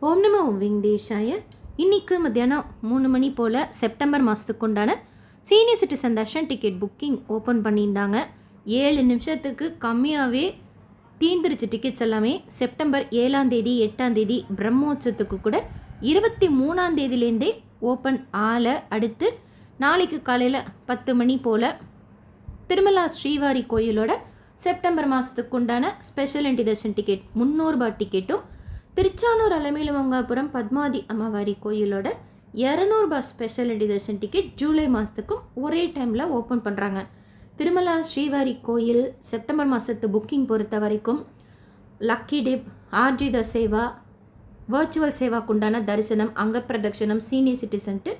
ஓம் நமோ வெங்கடேஷாய. இன்றைக்கு மத்தியானம் 3 மணி போல் செப்டம்பர் மாதத்துக்கு உண்டான senior citizen Darshan ticket booking open பண்ணியிருந்தாங்க. 7 நிமிஷத்துக்கு கம்மியாகவே தீர்ந்துருச்சு டிக்கெட்ஸ் எல்லாமே. செப்டம்பர் 7ஆம் தேதி 8ஆம் தேதி பிரம்மோற்சவத்துக்கு கூட 23ஆம் தேதியிலேருந்தே ஓப்பன் ஆளை. அடுத்து நாளைக்கு காலையில் 10 மணி போல் திருமலா ஸ்ரீவாரி கோயிலோட செப்டம்பர் மாதத்துக்கு உண்டான ஸ்பெஷல் என்ட்ரி தர்ஷன் டிக்கெட் 300 ரூபாய் டிக்கெட்டும், திருச்சானூர் அலமேலுமங்காபுரம் பத்மாதி அம்மாவாரி கோயிலோட 200 ரூபாய் special entry darshan ticket July மாதத்துக்கும் ஒரே டைமில் ஓப்பன் பண்ணுறாங்க. திருமலா ஸ்ரீவாரி கோயில் செப்டம்பர் மாதத்து புக்கிங் பொறுத்த வரைக்கும் லக்கி டிப், ஆர்ஜித சேவா, வர்ச்சுவல் சேவாக்கு உண்டான தரிசனம், அங்க பிரதட்சணம், சீனியர் சிட்டிசன்ட்டு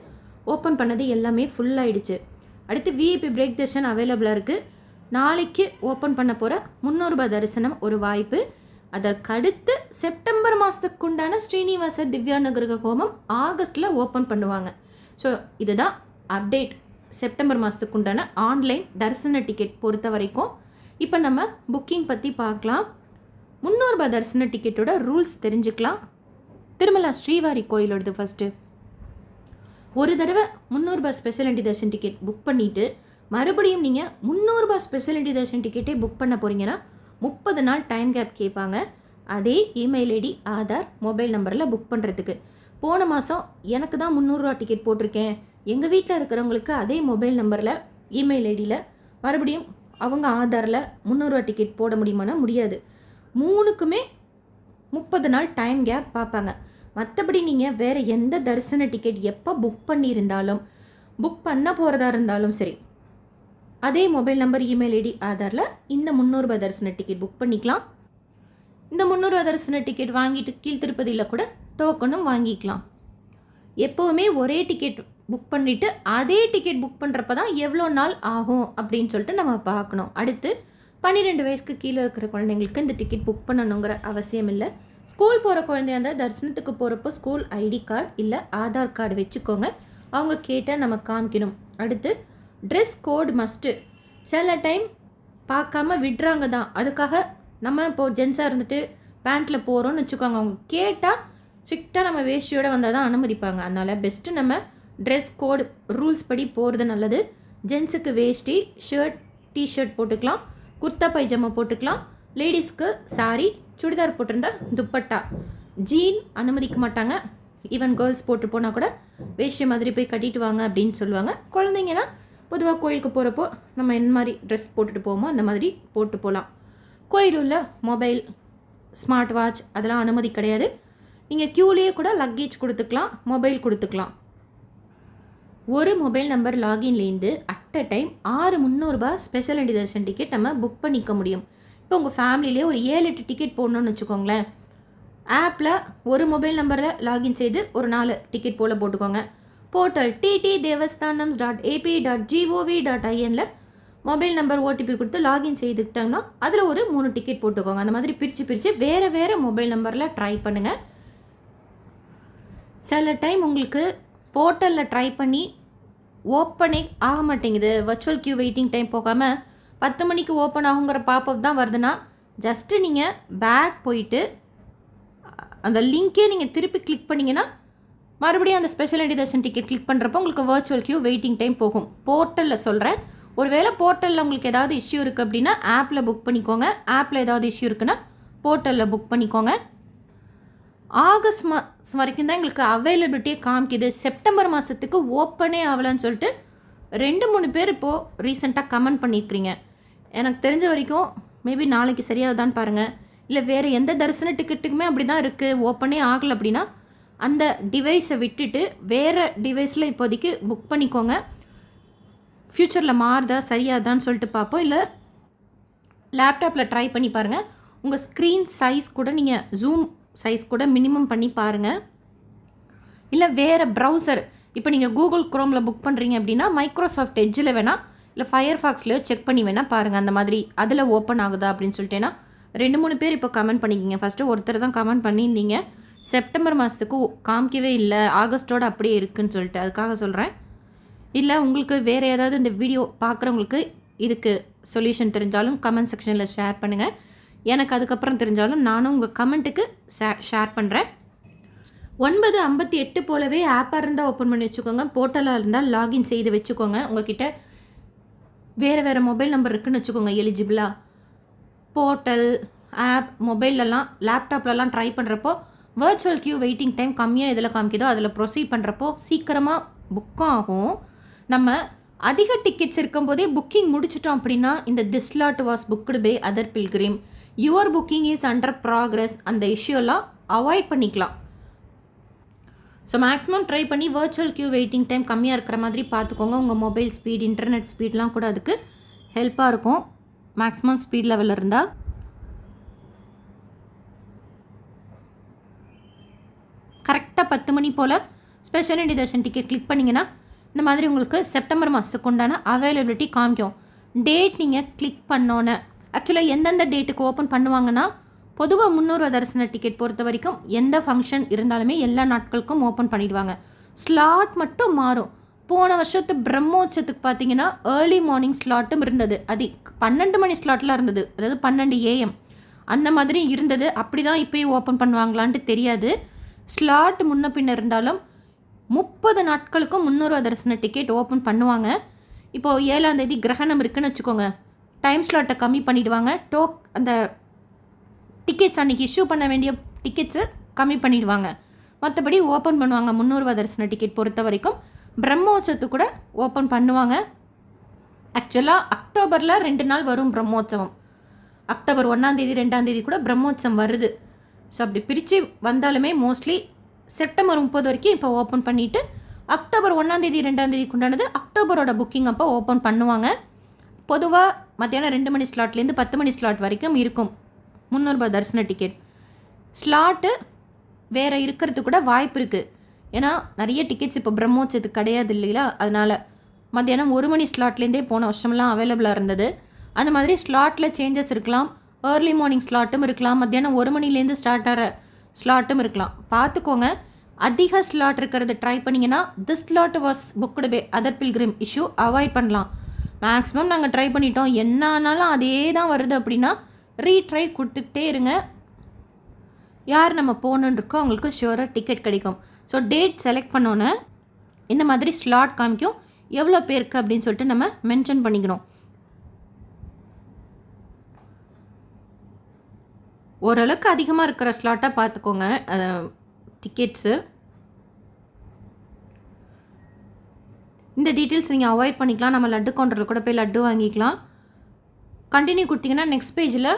ஓப்பன் பண்ணது எல்லாமே ஃபுல் ஆகிடுச்சு. அடுத்து விஐபி பிரேக் தர்ஷன் அவைலபிளாக இருக்குது. நாளைக்கு ஓப்பன் பண்ண போகிற 300 ரூபாய் தரிசனம் ஒரு வாய்ப்பு. அதற்கடுத்து செப்டம்பர் மாதத்துக்கு உண்டான ஸ்ரீனிவாச திவ்யானுகிரக ஹோமம் ஆகஸ்ட்டில் ஓப்பன் பண்ணுவாங்க. ஸோ இதுதான் அப்டேட் செப்டம்பர் மாதத்துக்கு உண்டான ஆன்லைன் தரிசன டிக்கெட் பொறுத்த வரைக்கும். இப்போ நம்ம புக்கிங் பற்றி பார்க்கலாம். 300 ரூபாய் தரிசன டிக்கெட்டோட ரூல்ஸ் தெரிஞ்சுக்கலாம். திருமலா ஸ்ரீவாரி கோயிலோடது ஃபஸ்ட்டு. ஒரு தடவை 300 ரூபாய் special entry darshan ticket book பண்ணிவிட்டு மறுபடியும் நீங்கள் 300 ரூபாய் ஸ்பெஷல் என்ட்ரி தர்ஷன் டிக்கெட்டே புக் பண்ண போகிறீங்கன்னா 30 நாள் டைம் கேப் கேட்பாங்க. அதே இமெயில் ஐடி, ஆதார், மொபைல் நம்பரில் புக் பண்ணுறதுக்கு. போன மாதம் எனக்கு தான் 300 ரூபா டிக்கெட் போட்டிருக்கேன், எங்கள் வீட்டில் இருக்கிறவங்களுக்கு அதே மொபைல் நம்பரில் இமெயில் ஐடியில் மறுபடியும் அவங்க ஆதாரில் 300 ரூபா டிக்கெட் போட முடியுமானா முடியாது. 3க்குமே 30 நாள் டைம் கேப் பார்ப்பாங்க. மற்றபடி நீங்கள் வேறு எந்த தரிசன டிக்கெட் எப்போ புக் பண்ணியிருந்தாலும், புக் பண்ண போகிறதா இருந்தாலும் சரி, அதே மொபைல் நம்பர், இமெயில் ஐடி, ஆதாரில் இந்த 300 ரூபாய் தரிசன டிக்கெட் புக் பண்ணிக்கலாம். இந்த 300 ரூபாய் தரிசன டிக்கெட் வாங்கிட்டு கீழ்த்திருப்பதியில் கூட டோக்கனும் வாங்கிக்கலாம். எப்போவுமே ஒரே டிக்கெட் புக் பண்ணிவிட்டு அதே டிக்கெட் புக் பண்ணுறப்ப தான் எவ்வளோ நாள் ஆகும் அப்படின்னு சொல்லிட்டு நம்ம பார்க்கணும். அடுத்து 12 வயசுக்கு கீழே இருக்கிற குழந்தைங்களுக்கு இந்த டிக்கெட் புக் பண்ணணுங்கிற அவசியம் இல்லை. ஸ்கூல் போகிற குழந்தையா இருந்தால் தரிசனத்துக்கு போகிறப்போ ஸ்கூல் ஐடி கார்டு இல்லை ஆதார் கார்டு வச்சுக்கோங்க. அவங்க கேட்டால் நம்ம காமிக்கணும். அடுத்து ட்ரெஸ் கோடு மஸ்ட்டு. சில டைம் பார்க்காம விடுறாங்க தான். அதுக்காக நம்ம இப்போது ஜென்ஸாக இருந்துட்டு பேண்ட்டில் போகிறோன்னு வச்சுக்கோங்க, அவங்க கேட்டால் ஸ்ட்ரிக்டாக நம்ம வேஷ்டியோடு வந்தால் தான் அனுமதிப்பாங்க. அதனால் பெஸ்ட்டு நம்ம ட்ரெஸ் கோடு ரூல்ஸ் படி போகிறது நல்லது. ஜென்ஸுக்கு வேஷ்டி, ஷர்ட், டிஷர்ட் போட்டுக்கலாம், குர்த்தா பைஜாமா போட்டுக்கலாம். லேடிஸ்க்கு சாரி, சுடிதார் போட்டிருந்தா துப்பட்டா. ஜீன் அனுமதிக்க மாட்டாங்க. ஈவன் கேர்ள்ஸ் போட்டு போனால் கூட வேஷ்டி மாதிரி போய் கட்டிட்டு வாங்க அப்படின்னு சொல்லுவாங்க. குழந்தைங்கன்னா பொதுவாக கோயிலுக்கு போகிறப்போ நம்ம என்ன மாதிரி ட்ரெஸ் போட்டுட்டு போவோமோ அந்த மாதிரி போட்டு போகலாம். கோயில் உள்ள மொபைல், ஸ்மார்ட் வாட்ச் அதெல்லாம் அனுமதி கிடையாது. நீங்கள் க்யூலேயே கூட லக்கேஜ் கொடுத்துக்கலாம், மொபைல் கொடுத்துக்கலாம். ஒரு மொபைல் நம்பர் லாகின்லேருந்து அட் அ டைம் 6 300 ரூபாய் ஸ்பெஷல் என்ட்ரி தர்ஷன் டிக்கெட் நம்ம புக் பண்ணிக்க முடியும். இப்போ உங்கள் ஃபேமிலியிலே ஒரு 7-8 டிக்கெட் போடணும்னு வச்சுக்கோங்களேன். ஆப்பில் ஒரு மொபைல் நம்பரில் லாகின் செய்து ஒரு 4 டிக்கெட் போல் போட்டுக்கோங்க. போர்ட்டல் ttdevasthanams.ap.gov.inல மொபைல் நம்பர் ஓடிபி கொடுத்து லாகின் செய்துக்கிட்டாங்கன்னா அதில் ஒரு 3 டிக்கெட் போட்டுக்கோங்க. அந்த மாதிரி பிரித்து வேறு மொபைல் நம்பரில் ட்ரை பண்ணுங்கள். சில டைம் உங்களுக்கு போர்ட்டலில் ட்ரை பண்ணி ஓப்பனே ஆக மாட்டேங்குது, வர்ச்சுவல் கியூ வெயிட்டிங் டைம் போகாமல் 10 மணிக்கு ஓப்பன் ஆகுங்கிற பாப்பப் தான் வருதுன்னா, ஜஸ்ட்டு நீங்கள் பேக் போயிட்டு அந்த லிங்க்கே நீங்கள் திருப்பி கிளிக் பண்ணிங்கன்னா மறுபடியும் அந்த special entry darshan ticket click பண்ணுறப்போ உங்களுக்கு வர்ச்சுவல் கியூ வெயிட்டிங் டைம் போகும். போர்ட்டலில் சொல்கிறேன். ஒருவேளை போர்ட்டலில் உங்களுக்கு ஏதாவது இஷ்யூ இருக்குது அப்படின்னா ஆப்பில் புக் பண்ணிக்கோங்க. ஆப்பில் ஏதாவது இஷ்யூ இருக்குன்னா போர்ட்டலில் புக் பண்ணிக்கோங்க. ஆகஸ்ட் மாதம் வரைக்கும் தான் எங்களுக்கு அவைலபிலிட்டியே காமிக்குது. செப்டம்பர் மாதத்துக்கு ஓப்பனே ஆகலான்னு சொல்லிட்டு 2-3 பேர் இப்போது ரீசெண்டாக கமெண்ட் பண்ணியிருக்கிறீங்க. எனக்கு தெரிஞ்ச வரைக்கும் மேபி நாளைக்கு சரியாகுதான்னு பாருங்கள். இல்லை வேறு எந்த தரிசன டிக்கெட்டுக்குமே அப்படி தான் இருக்குது, ஓப்பனே ஆகலை அப்படின்னா அந்த டிவைஸை விட்டுட்டு வேறு டிவைஸில் இப்போதைக்கு புக் பண்ணிக்கோங்க. ஃப்யூச்சரில் மாறுதா சரியாதான்னு சொல்லிட்டு பார்ப்போம். இல்லை லேப்டாப்பில் ட்ரை பண்ணி பாருங்கள். உங்கள் ஸ்க்ரீன் சைஸ் கூட நீங்கள் ஜூம் சைஸ் கூட மினிமம் பண்ணி பாருங்கள். இல்லை வேறு ப்ரௌசர், இப்போ நீங்கள் கூகுள் குரோமில் புக் பண்ணுறீங்க அப்படின்னா மைக்ரோசாஃப்ட் எட்ஜில் வேணால் இல்லை ஃபயர்ஃபாக்ஸ்லையோ செக் பண்ணி வேணால் பாருங்கள். அந்த மாதிரி அதில் ஓப்பன் ஆகுதா அப்படின்னு சொல்லிட்டேன்னா 2-3 பேர் இப்போ கமெண்ட் பண்ணிக்கிங்க. ஃபஸ்ட்டு ஒருத்தர் தான் கமெண்ட் பண்ணியிருந்தீங்க, செப்டம்பர் மாதத்துக்கு காமிக்கவே இல்லை, ஆகஸ்ட்டோடு அப்படியே இருக்குதுன்னு சொல்லிட்டு. அதுக்காக சொல்கிறேன். இல்லை உங்களுக்கு வேறு ஏதாவது இந்த வீடியோ பார்க்குறவங்களுக்கு இதுக்கு சொல்யூஷன் தெரிஞ்சாலும் கமெண்ட் செக்ஷனில் ஷேர் பண்ணுங்கள். எனக்கு அதுக்கப்புறம் தெரிஞ்சாலும் நானும் உங்கள் கமெண்ட்டுக்கு ஷேர் பண்ணுறேன். 9:58 போலவே ஆப்பாக இருந்தால் ஓப்பன் பண்ணி வச்சுக்கோங்க. போர்ட்டலாக இருந்தால் லாகின் செய்து வச்சுக்கோங்க. உங்ககிட்ட வேறு மொபைல் நம்பர் இருக்குதுன்னு வச்சுக்கோங்க எலிஜிபிளாக. போர்ட்டல் ஆப் மொபைல்லலாம் லேப்டாப்லலாம் ட்ரை பண்ணுறப்போ வர்ச்சுவல் கியூ வெயிட்டிங் டைம் கம்மியாக எதில் காமிக்குதோ அதில் ப்ரொசீட் பண்ணுறப்போ சீக்கிரமாக புக்கும் ஆகும். நம்ம அதிக டிக்கெட்ஸ் இருக்கும்போதே புக்கிங் முடிச்சிட்டோம் அப்படின்னா இந்த this slot was booked by other pilgrim, your booking is under progress, அந்த இஷ்யூலாம் அவாய்ட் பண்ணிக்கலாம். ஸோ மேக்ஸிமம் ட்ரை பண்ணி வர்ச்சுவல் கியூ வெயிட்டிங் டைம் கம்மியாக இருக்கிற மாதிரி பார்த்துக்கோங்க. உங்கள் மொபைல் ஸ்பீட், இன்டர்நெட் ஸ்பீட்லாம் கூட அதுக்கு ஹெல்ப்பாக இருக்கும். மேக்ஸிமம் ஸ்பீட் லெவலில் இருந்தால் கரெக்டாக 10 மணி போல் ஸ்பெஷல் இண்டிகேஷன் டிக்கெட் கிளிக் பண்ணிங்கன்னா இந்த மாதிரி உங்களுக்கு செப்டம்பர் மாதத்துக்கு உண்டான அவைலபிலிட்டி காமிக்கும். டேட் நீங்கள் கிளிக் பண்ணோன்னே ஆக்சுவலாக எந்தெந்த டேட்டுக்கு ஓப்பன் பண்ணுவாங்கன்னா, பொதுவாக 300 தரிசன டிக்கெட் பொறுத்த வரைக்கும் எந்த ஃபங்க்ஷன் இருந்தாலுமே எல்லா நாட்களுக்கும் ஓப்பன் பண்ணிவிடுவாங்க. ஸ்லாட் மட்டும் மாறும். போன வருஷத்து பிரம்மோற்சவத்துக்கு பார்த்தீங்கன்னா ஏர்லி மார்னிங் ஸ்லாட்டும் இருந்தது. அது 12 மணி ஸ்லாட்டில் இருந்தது, அதாவது 12 AM அந்த மாதிரி இருந்தது. அப்படி தான் இப்போயும் ஓப்பன் பண்ணுவாங்களான்ட்டு தெரியாது. ஸ்லாட் முன்ன பின்ன இருந்தாலும் 30 நாட்களுக்கும் 300 தரிசன டிக்கெட் ஓப்பன் பண்ணுவாங்க. இப்போது 7ஆம் தேதி கிரகணம் இருக்குதுன்னு வச்சுக்கோங்க, டைம் ஸ்லாட்டை கம்மி பண்ணிவிடுவாங்க. அந்த டிக்கெட்ஸ் அன்றைக்கி இஷ்யூ பண்ண வேண்டிய டிக்கெட்ஸு கம்மி பண்ணிவிடுவாங்க. மற்றபடி ஓப்பன் பண்ணுவாங்க. 300 தரிசன டிக்கெட் பொறுத்த வரைக்கும் பிரம்மோற்சவத்துக்கு கூட ஓப்பன் பண்ணுவாங்க. ஆக்சுவலாக அக்டோபரில் 2 நாள் வரும் பிரம்மோற்சவம். அக்டோபர் 1ஆம் தேதி 2ஆம் தேதி கூட பிரம்மோற்சவம் வருது. ஸோ அப்படி பிரித்து வந்தாலுமே மோஸ்ட்லி செப்டம்பர் 30 வரைக்கும் இப்போ ஓப்பன் பண்ணிவிட்டு அக்டோபர் 1ஆம் தேதி 2ஆம் தேதிக்கு உண்டானது அக்டோபரோட புக்கிங் அப்போ ஓப்பன் பண்ணுவாங்க. பொதுவாக மத்தியானம் 2 மணி ஸ்லாட்லேருந்து 10 மணி ஸ்லாட் வரைக்கும் இருக்கும் 300 தரிசன டிக்கெட். ஸ்லாட்டு வேறு இருக்கிறது கூட வாய்ப்பு இருக்குது. ஏன்னா நிறைய டிக்கெட்ஸ் இப்போ பிரம்மோற்சவத்துக்கு கிடையாது இல்லைங்களா, அதனால் மத்தியானம் 1 மணி ஸ்லாட்லேருந்தே போன வருஷம்லாம் அவைலபிளாக இருந்தது. அந்த மாதிரி ஸ்லாட்டில் சேஞ்சஸ் இருக்கலாம். ஏர்லி மார்னிங் ஸ்லாட்டும் இருக்கலாம். மத்தியானம் 1 மணிலேருந்து ஸ்டார்ட் ஆகிற ஸ்லாட்டும் இருக்கலாம். பார்த்துக்கோங்க. அதிக ஸ்லாட் இருக்கிறத ட்ரை பண்ணிங்கன்னா this slot was booked by other pilgrim issue avoid பண்ணலாம். மேக்ஸிமம் நாங்கள் ட்ரை பண்ணிட்டோம், என்ன ஆனாலும் அதே தான் வருது அப்படின்னா ரீட்ரை கொடுத்துக்கிட்டே இருங்க. யார் நம்ம போகணுன்னு இருக்கோ அவங்களுக்கு ஷியூராக டிக்கெட் கிடைக்கும். ஸோ டேட் செலக்ட் பண்ணோன்னே இந்த மாதிரி ஸ்லாட் காமிக்கும், எவ்வளோ பேருக்கு அப்படின்னு சொல்லிட்டு நம்ம மென்ஷன் பண்ணிக்கணும். ஓரளவுக்கு அதிகமாக இருக்கிற ஸ்லாட்டாக பார்த்துக்கோங்க டிக்கெட்ஸு. இந்த டீட்டெயில்ஸ் நீங்கள் அவாய்ட் பண்ணிக்கலாம். நம்ம லட்டு கவுண்டரில் கூட போய் லட்டு வாங்கிக்கலாம். கண்டினியூ கொடுத்தீங்கன்னா நெக்ஸ்ட் பேஜில்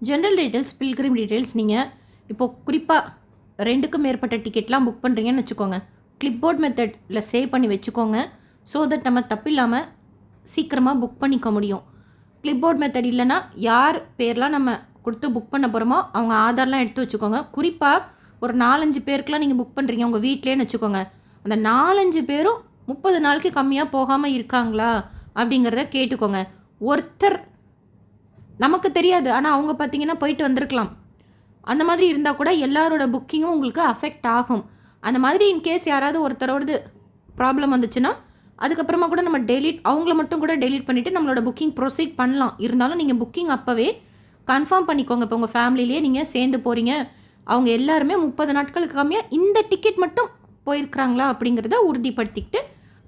ஜென்ரல் டீட்டெயில்ஸ், பில்கிரிம் டீட்டெயில்ஸ். நீங்கள் இப்போது குறிப்பாக 2க்கும் மேற்பட்ட டிக்கெட்லாம் புக் பண்ணுறீங்கன்னு வச்சுக்கோங்க, கிளிப்போர்ட் மெத்தடில் சேவ் பண்ணி வச்சுக்கோங்க. ஸோ தட் நம்ம தப்பில்லாமல் சீக்கிரமாக புக் பண்ணிக்க முடியும். கிளிப்போர்ட் மெத்தட் இல்லைன்னா யார் பேர்லாம் நம்ம கொடுத்து புக் பண்ண போகிறோமோ அவங்க ஆதார்லாம் எடுத்து வச்சுக்கோங்க. குறிப்பாக ஒரு 4-5 பேருக்குலாம் நீங்கள் புக் பண்ணுறீங்க உங்கள் வீட்டிலேன்னு வச்சுக்கோங்க, அந்த 4-5 பேரும் 30 நாளுக்கு கம்மியாக போகாமல் இருக்காங்களா அப்படிங்கிறத கேட்டுக்கோங்க. ஒருத்தர் நமக்கு தெரியாது, ஆனால் அவங்க பார்த்தீங்கன்னா போயிட்டு வந்திருக்கலாம். அந்த மாதிரி இருந்தால் கூட எல்லாரோட புக்கிங்கும் உங்களுக்கு அஃபெக்ட் ஆகும். அந்த மாதிரி இன்கேஸ் யாராவது ஒருத்தரோடது ப்ராப்ளம் வந்துச்சுன்னா அதுக்கப்புறமா கூட நம்ம அவங்கள மட்டும் கூட டெலீட் பண்ணிவிட்டு நம்மளோட புக்கிங் ப்ரொசீட் பண்ணலாம். இருந்தாலும் நீங்கள் புக்கிங் அப்போவே கன்ஃபார்ம் பண்ணிக்கோங்க. இப்போ உங்கள் ஃபேமிலியிலே நீங்கள் சேர்ந்து போகிறீங்க, அவங்க எல்லாருமே 30 நாட்களுக்கு கம்மியாக இந்த டிக்கெட் மட்டும் போயிருக்கிறாங்களா அப்படிங்கிறத உறுதிப்படுத்திக்கிட்டு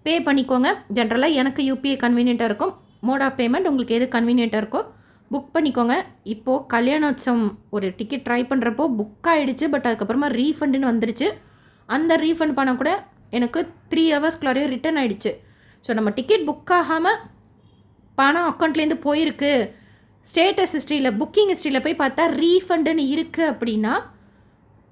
பே பண்ணிக்கோங்க. ஜென்ரலாக எனக்கு யூபிஐ கன்வீனியண்ட்டாக இருக்கும். மோட் ஆஃப் பேமெண்ட் உங்களுக்கு எது கன்வீனியண்ட்டாக இருக்கோ புக் பண்ணிக்கோங்க. இப்போது கல்யாணோத்சவம் ஒரு டிக்கெட் ட்ரை பண்ணுறப்போ புக் ஆகிடுச்சு, பட் அதுக்கப்புறமா ரீஃபண்டுன்னு வந்துருச்சு. அந்த ரீஃபண்ட் பணம் கூட எனக்கு 3 ஹவர்ஸ்க்குள்ளாரே ரிட்டர்ன் ஆகிடுச்சு. ஸோ நம்ம டிக்கெட் புக் ஆகாமல் பணம் அக்கௌண்ட்லேருந்து போயிருக்கு, ஸ்டேட்டஸ் ஹிஸ்ட்ரியில் புக்கிங் ஹிஸ்ட்ரியில் போய் பார்த்தா ரீஃபண்டுன்னு இருக்குது அப்படின்னா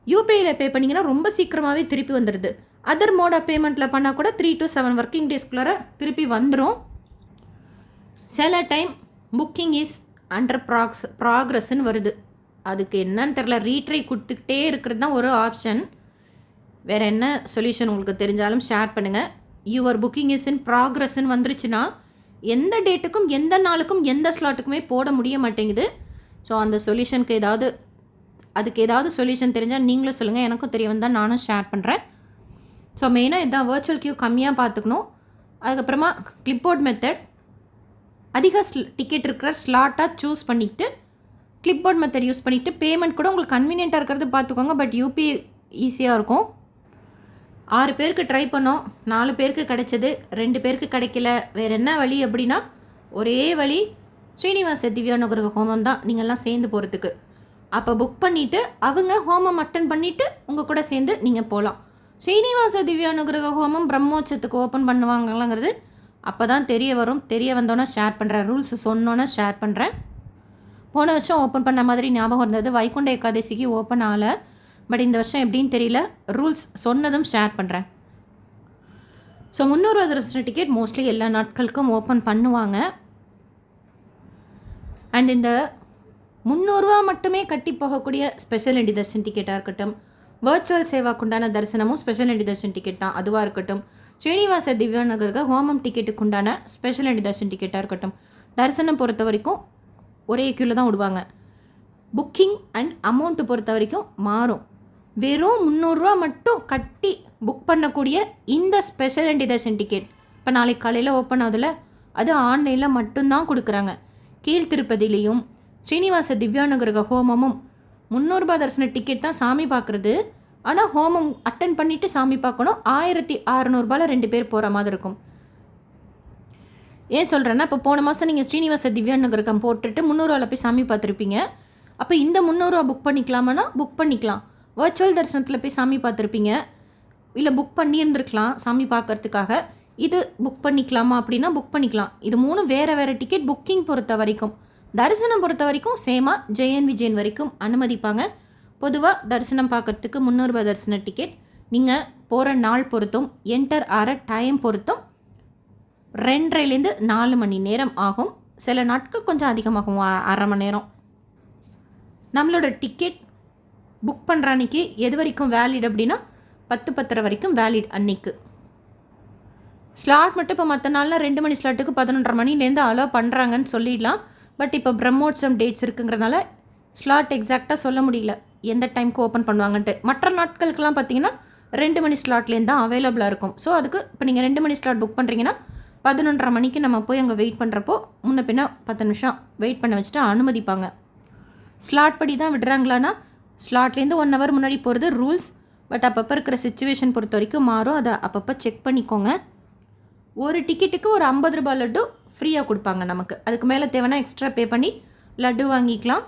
யூபிஐயில் பே பண்ணிங்கன்னா ரொம்ப சீக்கிரமாகவே திருப்பி வந்துடுது. அதர் மோட் ஆஃப் பேமெண்ட்டில் பண்ணால் கூட 3 to 7 ஒர்க்கிங் டேஸ்க்குள்ளார திருப்பி வந்துடும். சில டைம் புக்கிங் இஸ் அண்டர் ப்ராக்ரஸ்ன்னு வருது. அதுக்கு என்னன்னு தெரில, ரீட்ரை கொடுத்துக்கிட்டே இருக்கிறது தான் ஒரு ஆப்ஷன். வேறு என்ன சொல்யூஷன் உங்களுக்கு தெரிஞ்சாலும் ஷேர் பண்ணுங்கள். யுவர் புக்கிங் இஸ் இன் ப்ராக்ரஸ்ன்னு வந்துருச்சுன்னா எந்த டேட்டுக்கும் எந்த நாளுக்கும் எந்த ஸ்லாட்டுக்குமே போட முடிய மாட்டேங்குது. ஸோ அந்த சொல்யூஷனுக்கு அதுக்கு ஏதாவது சொல்யூஷன் தெரிஞ்சால் நீங்களும் சொல்லுங்கள், எனக்கும் தெரிய வந்தால் நானும் ஷேர் பண்ணுறேன். ஸோ மெயினாக இதுதான் வர்ச்சுவல் கியூ கம்மியாக பார்த்துக்கணும். அதுக்கப்புறமா கிளிப்போர்ட் மெத்தட் அதிக டிக்கெட் இருக்கிற ஸ்லாட்டாக சூஸ் பண்ணிவிட்டு கிளிப்போர்ட் மெத்தட் யூஸ் பண்ணிவிட்டு பேமெண்ட் கூட உங்களுக்கு கன்வீனியண்ட்டாக இருக்கிறது பார்த்துக்கோங்க. பட் யூபிஐ ஈஸியாக இருக்கும். 6 பேருக்கு ட்ரை பண்ணோம். 4 பேருக்கு கிடைச்சது. 2 பேருக்கு கிடைக்கல. வேறு என்ன வழி அப்படின்னா, ஒரே வழி ஸ்ரீனிவாச திவ்யானுகிரக ஹோமம் தான் நீங்கள்லாம் சேர்ந்து போகிறதுக்கு. அப்போ புக் பண்ணிவிட்டு அவங்க ஹோமம் அட்டன் பண்ணிவிட்டு உங்கள் கூட சேர்ந்து நீங்கள் போகலாம். ஸ்ரீனிவாச திவ்யானுகிரக ஹோமம் பிரம்மோற்சவத்துக்கு ஓப்பன் பண்ணுவாங்களாங்கிறது அப்போ தான் தெரிய வரும். தெரிய வந்தோன்னே ஷேர் பண்ணுறேன். ரூல்ஸ் சொன்னோன்னே ஷேர் பண்ணுறேன். போன வருஷம் ஓப்பன் பண்ண மாதிரி ஞாபகம் இருந்தது. வைகுண்ட ஏகாதசிக்கு ஓப்பன் ஆகலை. பட் இந்த வருஷம் எப்படின்னு தெரியல. ரூல்ஸ் சொன்னதும் ஷேர் பண்ணுறேன். ஸோ 300 தரிசன டிக்கெட் மோஸ்ட்லி எல்லா நாட்களுக்கும் ஓப்பன் பண்ணுவாங்க. அண்ட் இந்த 300 ரூபா மட்டுமே கட்டி போகக்கூடிய ஸ்பெஷல் என்டி தர்ஷன் டிக்கெட்டாக இருக்கட்டும், வர்ச்சுவல் சேவாக்குண்டான தரிசனமும் ஸ்பெஷல் என்டி தர்ஷன் டிக்கெட் தான் அதுவாக இருக்கட்டும், ஸ்ரீனிவாச திவ்யாநகருக்கு ஹோமம் டிக்கெட்டுக்கு உண்டான ஸ்பெஷல் என்டி தர்ஷன் டிக்கெட்டாக இருக்கட்டும், தரிசனம் பொறுத்த வரைக்கும் ஒரே கியூவில் தான் விடுவாங்க. புக்கிங் அண்ட் அமௌண்ட்டு பொறுத்த வரைக்கும் மாறும். வெறும் 300 ரூபா மட்டும் கட்டி புக் பண்ணக்கூடிய இந்த ஸ்பெஷல் என்டி தர்ஷன் டிக்கெட் இப்போ நாளைக்கு காலையில் ஓப்பன் ஆகுதுல, அது ஆன்லைனில் மட்டும்தான் கொடுக்குறாங்க. கீழ் திருப்பதிலையும் ஸ்ரீனிவாச திவ்யானுகிரக ஹோமமும் 300 ரூபா தரிசன டிக்கெட் தான் சாமி பார்க்குறது. ஆனால் ஹோமம் அட்டன் பண்ணிவிட்டு சாமி பார்க்கணும். 1600 2 பேர் போகிற மாதிரி இருக்கும். ஏன் சொல்கிறேன்னா, இப்போ போன மாதம் நீங்கள் ஸ்ரீனிவாச திவ்யானுகிரகம் போட்டுட்டு 300 ரூபாவில் போய் சாமி பார்த்துருப்பீங்க. அப்போ இந்த 300 ரூபா புக் பண்ணிக்கலாமான்னா புக் பண்ணிக்கலாம். வர்ச்சுவல் தரிசனத்தில் போய் சாமி பார்த்துருப்பீங்க, இல்லை புக் பண்ணியிருந்துருக்கலாம் சாமி பார்க்கறதுக்காக. இது புக் பண்ணிக்கலாமா அப்படின்னா புக் பண்ணிக்கலாம். இது 3 வேறு வேறு டிக்கெட். புக்கிங் பொறுத்த வரைக்கும், தரிசனம் பொறுத்த வரைக்கும் சேமாக ஜெயன் விஜயன் வரைக்கும் அனுமதிப்பாங்க. பொதுவாக தரிசனம் பார்க்குறதுக்கு 300 ரூபா தரிசன டிக்கெட் நீங்கள் போகிற நாள் பொறுத்தும் என்டர் ஆகிற டைம் பொறுத்தும் 2.5 to 4 மணி நேரம் ஆகும். சில நாட்கள் கொஞ்சம் அதிகமாகும், 1/2 மணி நேரம். நம்மளோட டிக்கெட் புக் பண்ணுற அன்றைக்கி எது வரைக்கும் வேலிட் அப்படின்னா 10:30 வரைக்கும் வேலிட் அன்னைக்கு. ஸ்லாட் மட்டும் இப்போ மற்ற நாளில் 2 மணி ஸ்லாட்டுக்கு 11:30 மணிலேருந்து அலோவ் பண்ணுறாங்கன்னு சொல்லிடலாம். பட் இப்போ பிரம்மோற்சவம் டேட்ஸ் இருக்குங்கிறதுனால ஸ்லாட் எக்ஸாக்டாக சொல்ல முடியல எந்த டைமுக்கு ஓப்பன் பண்ணுவாங்கன்ட்டு. மற்ற நாட்களுக்கெல்லாம் பார்த்தீங்கன்னா 2 மணி ஸ்லாட்லேருந்து தான் அவைலபிளாக இருக்கும். ஸோ அதுக்கு இப்போ நீங்கள் 2 மணி ஸ்லாட் புக் பண்ணுறீங்கன்னா 11:30 மணிக்கு நம்ம போய் அங்கே வெயிட் பண்ணுறப்போ முன்ன பின்ன 10 நிமிஷம் வெயிட் பண்ண வச்சுட்டு அனுமதிப்பாங்க. ஸ்லாட் படி தான் விடுறாங்களான்னா ஸ்லாட்லேருந்து 1 hour முன்னாடி போகிறது ரூல்ஸ். பட் அப்பப்போ இருக்கிற சிச்சுவேஷன் பொறுத்த வரைக்கும் மாறும். அதை அப்பப்போ செக் பண்ணிக்கோங்க. ஒரு டிக்கெட்டுக்கு ஒரு 50 ரூபா லட்டு ஃப்ரீயாக கொடுப்பாங்க நமக்கு. அதுக்கு மேலே தேவைன்னா எக்ஸ்ட்ரா பே பண்ணி லட்டு வாங்கிக்கலாம்.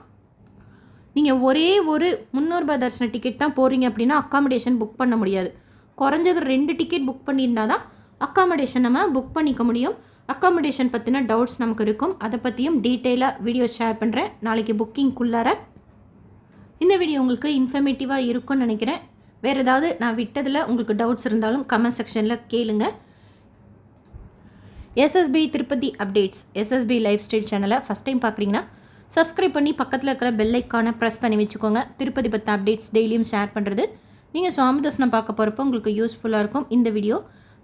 நீங்கள் ஒரே ஒரு 300 ரூபா தரிசன டிக்கெட் தான் போகிறீங்க அப்படின்னா அக்காமடேஷன் புக் பண்ண முடியாது. குறைஞ்சது 2 டிக்கெட் புக் பண்ணியிருந்தால் தான் அக்காமடேஷன் நம்ம புக் பண்ணிக்க முடியும். அக்காமடேஷன் பற்றின டவுட்ஸ் நமக்கு இருக்கும். அதை பற்றியும் டீட்டெயிலாக வீடியோ ஷேர் பண்ணுறேன் நாளைக்கு புக்கிங்குள்ளார. இந்த வீடியோ உங்களுக்கு இன்ஃபர்மேட்டிவாக இருக்கும்னு நினைக்கிறேன். வேறு ஏதாவது நான் விட்டதில் உங்களுக்கு டவுட்ஸ் இருந்தாலும் கமெண்ட் செக்ஷனில் கேளுங்க. SSP Tirupati updates, SSP lifestyle சேனலை ஃபஸ்ட் டைம் பார்க்குறீங்கன்னா சப்ஸ்கிரைப் பண்ணி பக்கத்தில் இருக்கிற பெல் ஐக்கானை ப்ரெஸ் பண்ணி வச்சுக்கோங்க. திருப்பதி பற்றி அப்டேட்ஸ் டெய்லியும் ஷேர் பண்ணுறது நீங்கள் சுவாமி தரிசனம் பார்க்க போகிறப்போ உங்களுக்கு யூஸ்ஃபுல்லாக இருக்கும். இந்த வீடியோ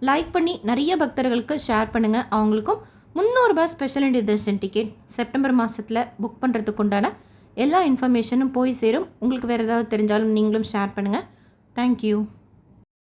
லைக் பண்ணி நிறைய பக்தர்களுக்கு ஷேர் பண்ணுங்கள். அவங்களுக்கும் 300 ரூபா ஸ்பெஷல் என்டி தர்ஷன் டிக்கெட் செப்டம்பர் மாதத்தில் புக் பண்ணுறதுக்கு உண்டான எல்லா இன்ஃபர்மேஷனும் போய் சேரும். உங்களுக்கு வேறு ஏதாவது தெரிஞ்சாலும் நீங்களும் ஷேர் பண்ணுங்கள். தேங்க்யூ.